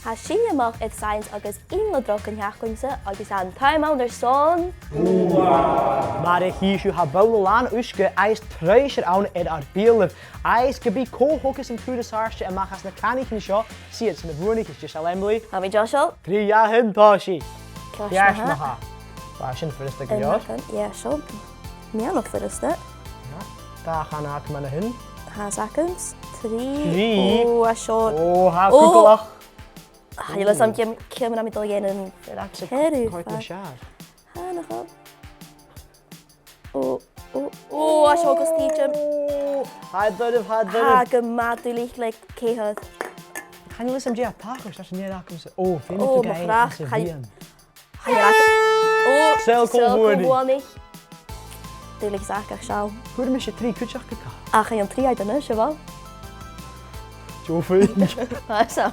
Ha sin amach it science agus inladroch an heachcuimsa agus an time under son. Maar hiesju ha bouwlaan uske ijs treischer aan in ar beelf. Ijs gebi koolhokjes en goede saartje en mag as na Canaichean show. Zie het, na bhuannaicheas just al Emily. Ha mi Joshua? 3 jaar hin tashi. Yes, maha. Waar sin first de jaar? Ja, zo. Meer nog first de. Ja. Daar gaan haak maar hin. Ha seconds. 3. Oh, a short. Oh, ha kukelach. Jullie sam kim am idol yen en Heru. Quite na shaar. Ha nog op. Oh, a short gostitjem. Ha dudf. Ha gemadulich like kehad. Gaan jullie sam ja tagers as neer raken ze. Oh, vind je het graag. Ga je raken. Oh, selkom Deel ik zaken schau. Hoe mis je 3 kutjach geta? Ah, ga je 3 uit de neus, wel? Zo veel. Maar zo.